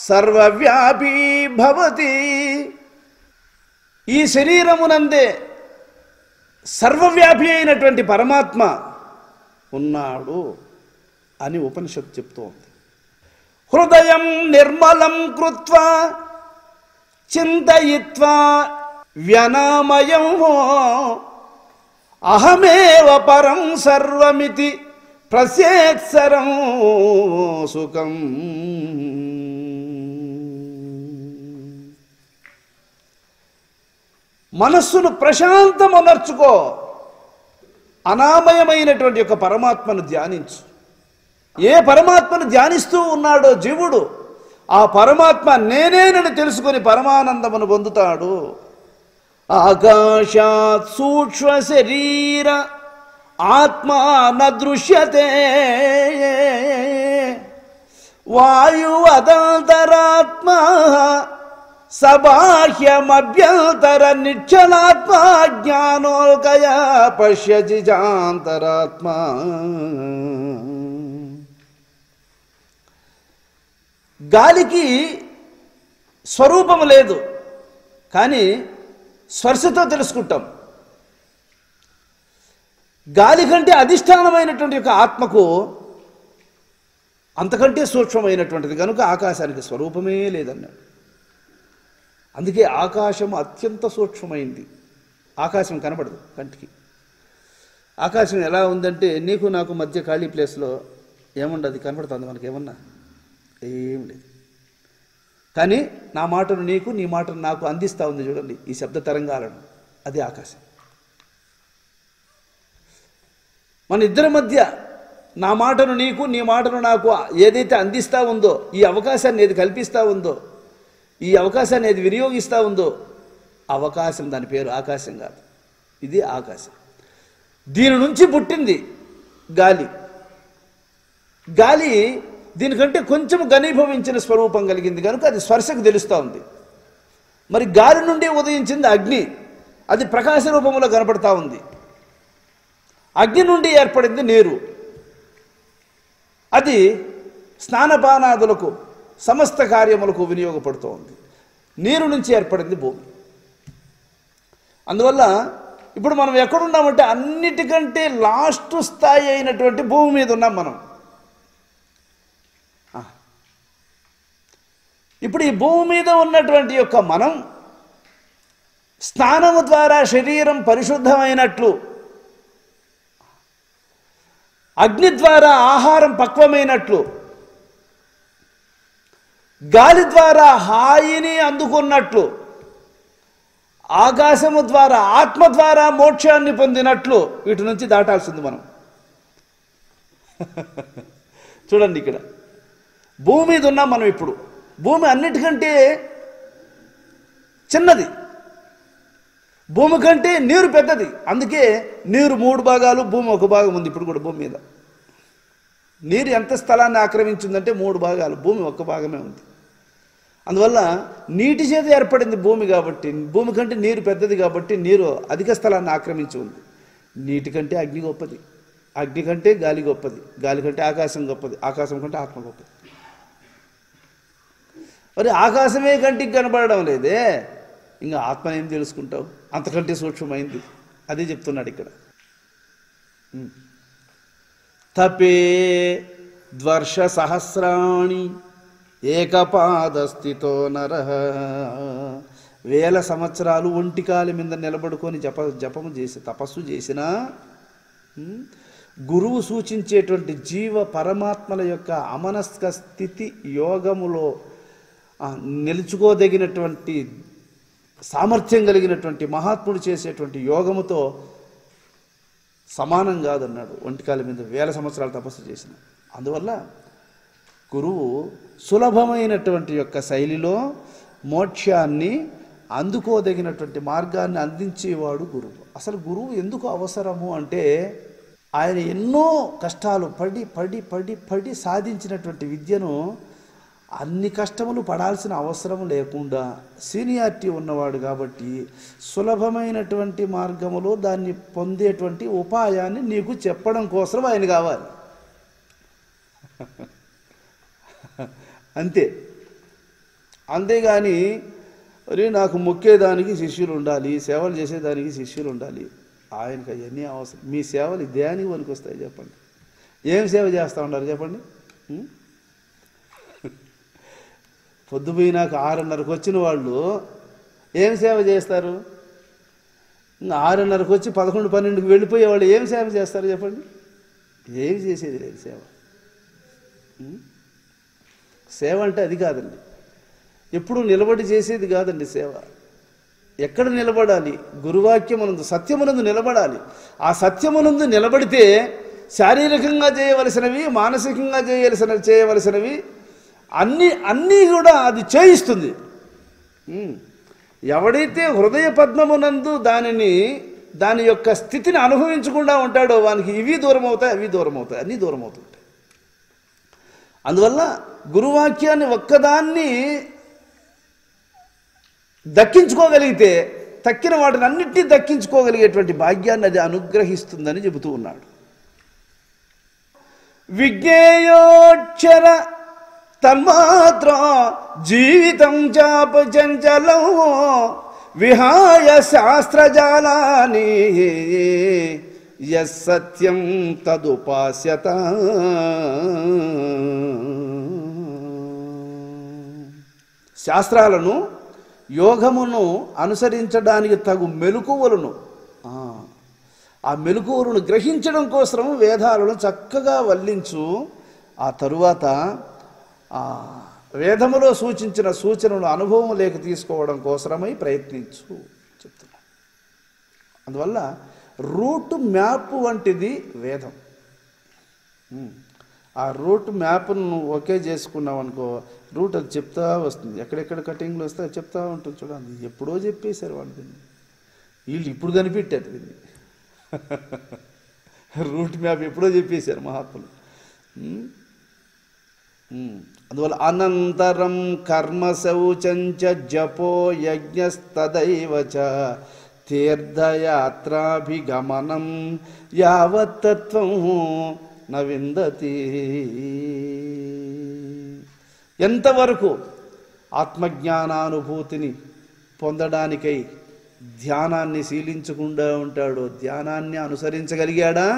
సర్వవ్యాపీ భవతి. ఈ శరీరమునందే సర్వవ్యాపి అయినటువంటి పరమాత్మ ఉన్నాడు అని ఉపనిషత్తు చెప్తోంది. హృదయం నిర్మలం కృత్వా చింతయిత్వా వ్యనామయం అహమేవ పరం సర్వమితి ప్రసేత్సరం సుఖం. మనస్సును ప్రశాంతమునర్చుకో. అనామయమైనటువంటి యొక్క పరమాత్మను ధ్యానించు. ఏ పరమాత్మను ధ్యానిస్తూ ఉన్నాడో జీవుడు ఆ పరమాత్మ నేనేనని తెలుసుకొని పరమానందమును పొందుతాడు. ఆకాశాత్ సూక్ష్మ శరీర ఆత్మా న దృశ్యతే వాయువదంతరాత్మా సబాహ్యమభ్యంతర నిశ్చలాత్మా జ్ఞానోల్కయ పశ్యతి జాంతరాత్మా. గాలికి స్వరూపము లేదు, కానీ స్పర్శతో తెలుసుకుంటాం. గాలి కంటే అధిష్టానమైనటువంటి యొక్క ఆత్మకు అంతకంటే సూక్ష్మమైనటువంటిది కనుక ఆకాశానికి స్వరూపమే లేదన్నాడు. అందుకే ఆకాశం అత్యంత సూక్ష్మమైంది. ఆకాశం కనపడదు కంటికి. ఆకాశం ఎలా ఉందంటే నీకు నాకు మధ్య ఖాళీ ప్లేస్లో ఏముండదు, కనపడుతుంది మనకేమన్నా? ఏం లేదు. కానీ నా మాటను నీకు నీ మాటను నాకు అందిస్తూ ఉంది చూడండి ఈ శబ్ద తరంగాలను, అది ఆకాశం. మన ఇద్దరి మధ్య నా మాటను నీకు నీ మాటను నాకు ఏదైతే అందిస్తూ ఉందో, ఈ అవకాశాన్ని ఏది కల్పిస్తూ ఉందో, ఈ అవకాశాన్ని ఏది వినియోగిస్తూ ఉందో అవకాశం, దాని పేరు ఆకాశం కాదు, ఇది ఆకాశం. దీని నుంచి పుట్టింది గాలి. గాలి దీనికంటే కొంచెం ఘనీభవించిన స్వరూపం కలిగింది కనుక అది స్పర్శకు తెలుస్తూ ఉంది. మరి గాలి నుండి ఉదయించింది అగ్ని, అది ప్రకాశ రూపంలో కనపడతా ఉంది. అగ్ని నుండి ఏర్పడింది నీరు, అది స్నానపానాదులకు సమస్త కార్యములకు వినియోగపడుతూ ఉంది. నీరు నుంచి ఏర్పడింది భూమి. అందువల్ల ఇప్పుడు మనం ఎక్కడున్నామంటే అన్నిటికంటే లాస్ట్ స్థాయి అయినటువంటి భూమి మీద ఉన్నాం మనం. ఇప్పుడు ఈ భూమి మీద ఉన్నటువంటి యొక్క మనం స్నానము ద్వారా శరీరం పరిశుద్ధమైనట్లు, అగ్ని ద్వారా ఆహారం పక్వమైనట్లు, గాలి ద్వారా హాయిని అందుకున్నట్లు, ఆకాశము ద్వారా ఆత్మ ద్వారా మోక్షాన్ని పొందినట్లు వీటి నుంచి దాటాల్సింది మనం. చూడండి, ఇక్కడ భూమి మీద ఉన్నాం మనం. ఇప్పుడు భూమి అన్నిటికంటే చిన్నది, భూమి కంటే నీరు పెద్దది. అందుకే నీరు 3 భాగాలు, భూమి 1 భాగం ఉంది. ఇప్పుడు కూడా భూమి మీద నీరు ఎంత స్థలాన్ని ఆక్రమించిందంటే 3 భాగాలు, భూమి 1 భాగమే ఉంది. అందువల్ల నీటి చేత ఏర్పడింది భూమి కాబట్టి, భూమి కంటే నీరు పెద్దది కాబట్టి నీరు అధిక స్థలాన్ని ఆక్రమించి ఉంది. నీటి కంటే అగ్ని గొప్పది, అగ్ని కంటే గాలి గొప్పది, గాలి కంటే ఆకాశం గొప్పది, ఆకాశం కంటే ఆత్మ గొప్పది. మరి ఆకాశమే కంటికి కనబడడం లేదే, ఇంకా ఆత్మని ఏం తెలుసుకుంటావు? అంతకంటే సూక్ష్మమైంది. అదే చెప్తున్నాడు ఇక్కడ. తపే ద్వర్ష సహస్రాణి ఏకపాదస్థితో నరః. 1000 సంవత్సరాలు ఒంటికాలి మీద నిలబడుకొని జపము చేసి తపస్సు చేసినా గురువు సూచించేటువంటి జీవ పరమాత్మల యొక్క అమనస్క స్థితి యోగములో నిలుచుకోదగినటువంటి సామర్థ్యం కలిగినటువంటి మహాత్ముడు చేసేటువంటి యోగముతో సమానం కాదన్నాడు. ఒంటికాలి మీద 1000 సంవత్సరాలు తపస్సు చేసిన. అందువల్ల గురువు సులభమైనటువంటి యొక్క శైలిలో మోక్షాన్ని అందుకోదగినటువంటి మార్గాన్ని అందించేవాడు గురువు. అసలు గురువు ఎందుకు అవసరము అంటే, ఆయన ఎన్నో కష్టాలు పడి పడి పడి పడి సాధించినటువంటి విద్యను అన్ని కష్టములు పడాల్సిన అవసరం లేకుండా సీనియారిటీ ఉన్నవాడు కాబట్టి సులభమైనటువంటి మార్గములో దాన్ని పొందేటువంటి ఉపాయాన్ని నీకు చెప్పడం కోసం ఆయన కావాలి. అంతే. అంతేగాని అరే నాకు మొక్కేదానికి శిష్యులు ఉండాలి, సేవలు చేసేదానికి శిష్యులు ఉండాలి, ఆయనకు అవన్నీ అవసరం. మీ సేవలు దేనికి పనికొస్తాయి చెప్పండి? ఏం సేవ చేస్తూ ఉండాలి చెప్పండి? పొద్దుపోయినాక 6:30కు వచ్చిన వాళ్ళు ఏం సేవ చేస్తారు? 6:30కు వచ్చి 11-12కి వెళ్ళిపోయే వాళ్ళు ఏం సేవ చేస్తారు చెప్పండి? ఏమి చేసేది లేదు సేవ. సేవ అంటే అది కాదండి, ఎప్పుడు నిలబడి చేసేది కాదండి సేవ. ఎక్కడ నిలబడాలి? గురువాక్యమునందు, సత్యమునందు నిలబడాలి. ఆ సత్యమునందు నిలబడితే శారీరకంగా చేయవలసినవి, మానసికంగా చేయవలసినవి అన్నీ కూడా అది చేయిస్తుంది. ఎవడైతే హృదయ పద్మమునందు దాని యొక్క స్థితిని అనుభవించకుండా ఉంటాడో వానికి ఇవి దూరం అవుతాయి, అవి దూరం అవుతాయి, అన్నీ దూరం అవుతుంటాయి. అందువల్ల గురువాక్యాన్ని ఒక్కదాన్ని దక్కించుకోగలిగితే తక్కిన వాటిని అన్నిటినీ దక్కించుకోగలిగేటువంటి భాగ్యాన్ని అది అనుగ్రహిస్తుందని చెబుతూ ఉన్నాడు. విజ్ఞేయోక్షర తన్మాత్ర జీవితం చాప చంచలం విహాయ శాస్త్రజాలాని యస్సత్యం తదుపాస్యత. శాస్త్రాలను, యోగమును అనుసరించడానికి తగు మెలకువలను, ఆ మెలకువలను గ్రహించడం కోసం వేదాలను చక్కగా వల్లించు. ఆ తరువాత వేదములో సూచించిన సూచనలు అనుభవం లేక తీసుకోవడం కోసమై ప్రయత్నించు చెప్తున్నా. అందువల్ల రూట్ మ్యాప్ వంటిది వేదం. ఆ రూట్ మ్యాప్ను ఒకే చేసుకున్నావు అనుకో, రూట్ అది చెప్తా వస్తుంది. ఎక్కడెక్కడ కటింగ్లు వస్తే చెప్తా ఉంటుంది. చూడండి, ఎప్పుడో చెప్పేశారు వాళ్ళు దీన్ని, వీళ్ళు ఇప్పుడు కనిపెట్టారు దీన్ని. రూట్ మ్యాప్ ఎప్పుడో చెప్పేశారు మహాత్ములు. అందువల్ల అనంతరం కర్మ శౌచంచ జపో యజ్ఞస్తదైవ చ తీర్థయాత్రాభిగమనం యావత్తత్వం నవిందతి. ఎంతవరకు ఆత్మజ్ఞానానుభూతిని పొందడానికై ధ్యానాన్ని శీలించకుండా ఉంటాడో, ధ్యానాన్ని అనుసరించగలిగాడా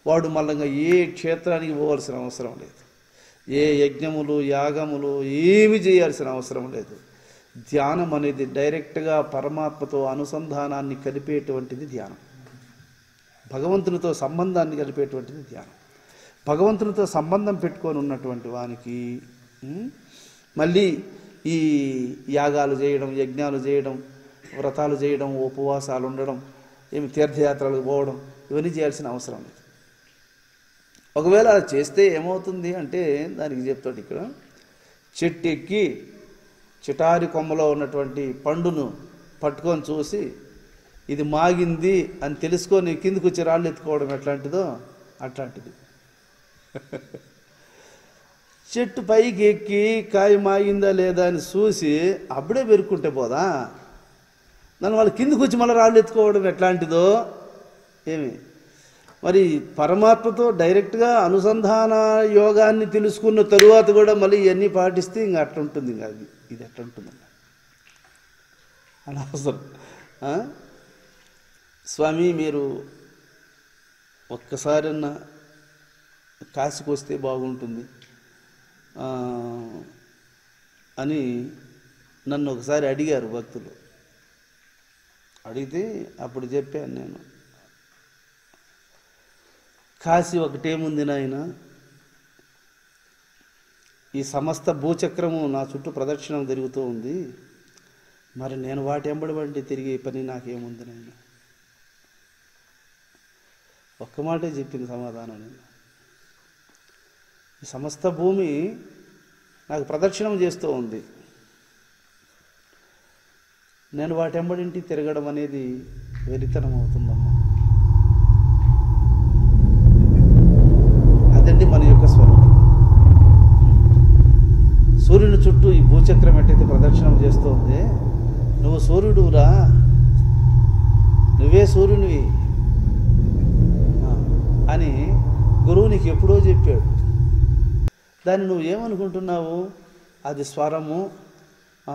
వాడు మళ్ళంగా ఏ క్షేత్రానికి పోవాల్సిన అవసరం లేదు, ఏ యజ్ఞములు యాగములు ఏమి చేయాల్సిన అవసరం లేదు. ధ్యానం అనేది డైరెక్ట్గా పరమాత్మతో అనుసంధానాన్ని కలిపేటువంటిది ధ్యానం. భగవంతునితో సంబంధాన్ని కలిపేటువంటిది ధ్యానం. భగవంతునితో సంబంధం పెట్టుకొని ఉన్నటువంటి వానికి మళ్ళీ ఈ యాగాలు చేయడం, యజ్ఞాలు చేయడం, వ్రతాలు చేయడం, ఉపవాసాలు ఉండడం, తీర్థయాత్రలకు పోవడం, ఇవన్నీ చేయాల్సిన అవసరం లేదు. ఒకవేళ అలా చేస్తే ఏమవుతుంది అంటే దానికి చెప్తాడు ఇక్కడ, చెట్టు ఎక్కి చిటారి కొమ్మలో ఉన్నటువంటి పండును పట్టుకొని చూసి ఇది మాగింది అని తెలుసుకొని కిందికి వచ్చి రాళ్ళు ఎత్తుకోవడం ఎట్లాంటిదో అట్లాంటిది. చెట్టు పైకి ఎక్కి కాయ మాగిందా లేదా అని చూసి అప్పుడే పెరుక్కుంటే పోదా, దాని వాళ్ళు కిందికి వచ్చి మళ్ళీ రాళ్ళు ఎత్తుకోవడం ఎట్లాంటిదో ఏమి. మరి పరమాత్మతో డైరెక్ట్గా అనుసంధాన యోగాన్ని తెలుసుకున్న తరువాత కూడా మళ్ళీ ఇవన్నీ పాటిస్తే ఇంకా అట్లా ఉంటుంది. ఇంకా ఇది ఎట్లా ఉంటుందన్న అనవసరం. స్వామి మీరు ఒక్కసారన్నా కాశీకి వస్తే బాగుంటుంది అని నన్ను ఒకసారి అడిగారు భక్తులు. అడిగితే అప్పుడు చెప్పాను నేను, కాశీ ఒకటేముంది నాయన, ఈ సమస్త భూచక్రము నా చుట్టూ ప్రదక్షిణం తిరుగుతూ ఉంది, మరి నేను వాటి ఎంబడి తిరిగే పని నాకేముంది నాయన. ఒక్క మాటే చెప్పింది సమాధానం. నేను ఈ సమస్త భూమి నాకు ప్రదక్షిణం చేస్తూ ఉంది, నేను వాటి ఎంబడింటి తిరగడం అనేది వెరితనం అవుతుందమ్మా. అదండి మన యొక్క స్వరూపం. సూర్యుని చుట్టూ ఈ భూచక్రం ఎట్టయితే ప్రదక్షిణం చేస్తూ ఉంది, నువ్వు సూర్యుడురా, నువ్వే సూర్యునివి అని గురువు నీకు ఎప్పుడో చెప్పాడు. దాన్ని నువ్వు ఏమనుకుంటున్నావు, అది స్వరము,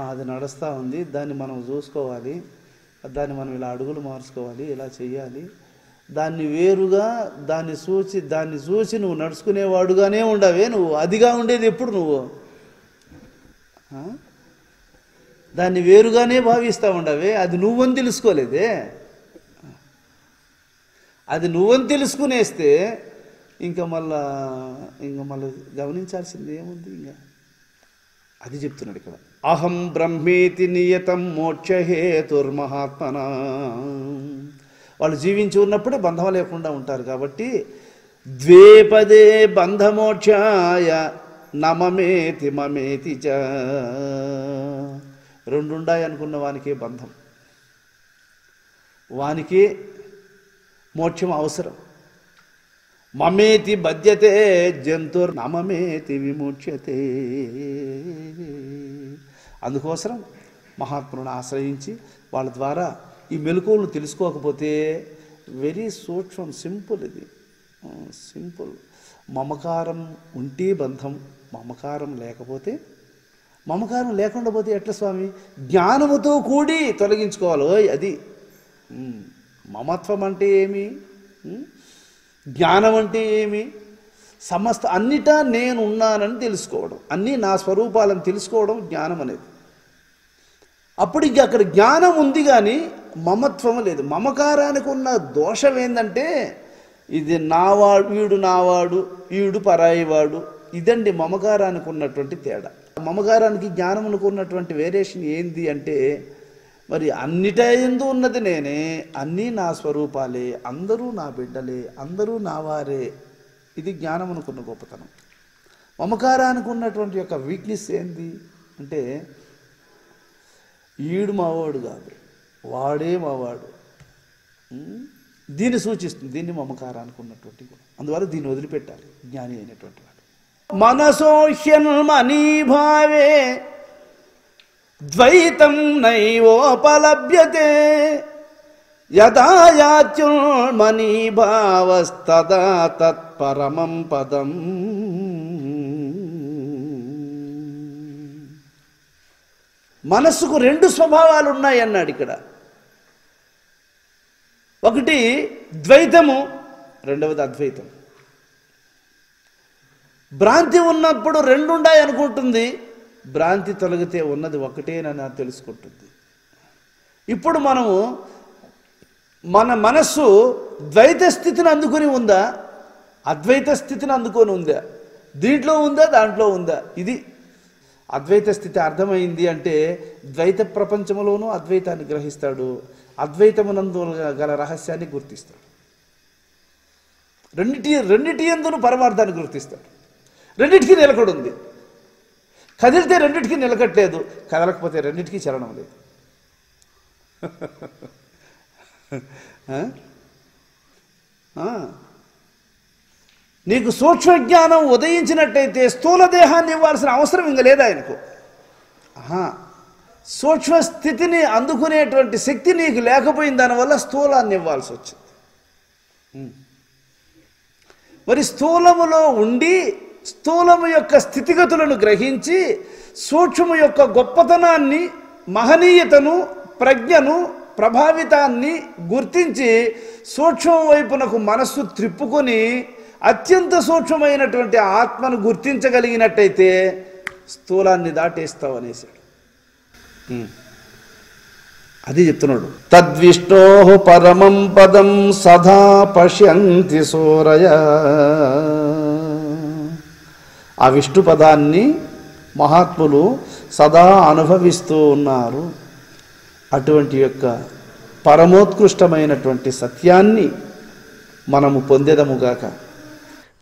అది నడుస్తూ ఉంది, దాన్ని మనం చూసుకోవాలి, దాన్ని మనం ఇలా అడుగులు మార్చుకోవాలి, ఇలా చెయ్యాలి, దాన్ని వేరుగా దాన్ని చూసి నువ్వు నడుచుకునేవాడుగానే ఉండవే. నువ్వు అదిగా ఉండేది ఎప్పుడు, నువ్వు దాన్ని వేరుగానే భావిస్తూ ఉండవే. అది నువ్వని తెలుసుకోలేదే. అది నువ్వని తెలుసుకునేస్తే ఇంకా మళ్ళా గమనించాల్సింది ఏముంది. ఇంకా అది చెప్తున్నాడు ఇక్కడ, అహం బ్రహ్మేతి నియతం మోక్షహేతుర్మహాత్మనా. వాళ్ళు జీవించి ఉన్నప్పుడే బంధం లేకుండా ఉంటారు కాబట్టి ద్వేపదే బంధమోక్షాయ నమమేతి మమేతి చ. రెండుండాయి అనుకున్న వానికే బంధం, వానికే మోక్షం అవసరం. మమేతి బధ్యతే జంతుర్ నమమేతి విముచ్యతే. అందుకోసం మహాత్ములను ఆశ్రయించి వాళ్ళ ద్వారా ఈ మెలకువలను తెలుసుకోకపోతే వెరీ సూక్ష్మం, సింపుల్. ఇది సింపుల్. మమకారం ఉంటే బంధం, మమకారం లేకుండా పోతే ఎట్లా స్వామి? జ్ఞానముతో కూడి తొలగించుకోవాలి. అది మమత్వం అంటే ఏమి, జ్ఞానం అంటే ఏమి? సమస్త అన్నిటా నేను ఉన్నానని తెలుసుకోవడం, అన్నీ నా స్వరూపాలను తెలుసుకోవడం జ్ఞానం అనేది. అప్పుడు ఇంక అక్కడ జ్ఞానం ఉంది కానీ మమత్వం లేదు. మమకారానికి ఉన్న దోషం ఏంటంటే ఇది నావాడు, వీడు నావాడు, వీడు పరాయివాడు. ఇదండి మమకారానికి ఉన్నటువంటి తేడా. మమకారానికి జ్ఞానమునకు ఉన్నటువంటి వేరియేషన్ ఏంది అంటే, మరి అన్నిట ఎందు ఉన్నది నేనే, అన్నీ నా స్వరూపాలే, అందరూ నా బిడ్డలే, అందరూ నా వారే. ఇది జ్ఞానమునకున్న గొప్పతనం. మమకారానికి ఉన్నటువంటి యొక్క వీక్నెస్ ఏంది అంటే, ఈడు మావాడు కాదు, వాడే మావాడు. దీన్ని సూచిస్తుంది. దీన్ని మమకారానికి ఉన్నటువంటి గుణం. అందువల్ల దీన్ని వదిలిపెట్టాలి జ్ఞాని అయినటువంటి వాడు. మనసోహ్యన్మనీభావే ద్వైతం నైవోపలభ్యతే యథాయాత్యుర్మనీభావస్తదా తత్పరమం పదం. మనస్సుకు రెండు స్వభావాలు ఉన్నాయి అన్నాడు ఇక్కడ. ఒకటి ద్వైతము, రెండవది అద్వైతం. భ్రాంతి ఉన్నప్పుడు రెండుండాయి అనుకుంటుంది, భ్రాంతి తొలగితే ఉన్నది ఒకటేనని తెలుసుకుంటుంది. ఇప్పుడు మనము మన మనస్సు ద్వైత స్థితిని అందుకొని ఉందా, అద్వైత స్థితిని అందుకొని ఉందా, దీంట్లో ఉందా దాంట్లో ఉందా? ఇది అద్వైత స్థితి అర్థమైంది అంటే ద్వైత ప్రపంచంలోనూ అద్వైతాన్ని గ్రహిస్తాడు, అద్వైతమునందు గల రహస్యాన్ని గుర్తిస్తాడు. రెండిటి యందును పరమార్థాన్ని గుర్తిస్తాడు. రెండిటికి నిలకడ ఉంది. కదిలితే రెండిటికి నిలకట్లేదు, కదలకపోతే రెండిటికి చలనం లేదు. నీకు సూక్ష్మ జ్ఞానం ఉదయించినట్టయితే స్థూల దేహాన్ని ఇవ్వాల్సిన అవసరం ఇంక లేదు ఆయనకు. సూక్ష్మ స్థితిని అందుకునేటువంటి శక్తి నీకు లేకపోయిన దానివల్ల స్థూలాన్ని ఇవ్వాల్సి వచ్చింది. మరి స్థూలములో ఉండి స్థూలము యొక్క స్థితిగతులను గ్రహించి సూక్ష్మ యొక్క గొప్పతనాన్ని, మహనీయతను, ప్రజ్ఞను, ప్రభావితాన్ని గుర్తించి సూక్ష్మం వైపునకు మనస్సు త్రిప్పుకొని అత్యంత సూక్ష్మమైనటువంటి ఆత్మను గుర్తించగలిగినట్టయితే స్థూలాన్ని దాటేస్తావు అనేసాడు. అది చెప్తున్నాడు. తద్విష్ణో పరమం పదం సదా పశ్యంతి సూరయ. ఆ విష్ణు పదాన్ని మహాత్ములు సదా అనుభవిస్తూ ఉన్నారు. అటువంటి యొక్క పరమోత్కృష్టమైనటువంటి సత్యాన్ని మనము పొందేదముగాక.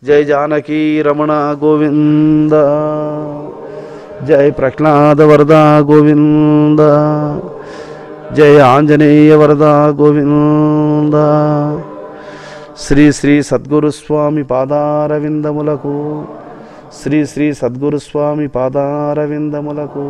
జై జానకీ రమణ గోవింద, జై ప్రహ్లాద వరద గోవింద, జై ఆంజనేయ వరద గోవింద. శ్రీ శ్రీ సద్గురుస్వామి పాదారవిందములకు, శ్రీ శ్రీ సద్గురుస్వామి పాదారవిందములకు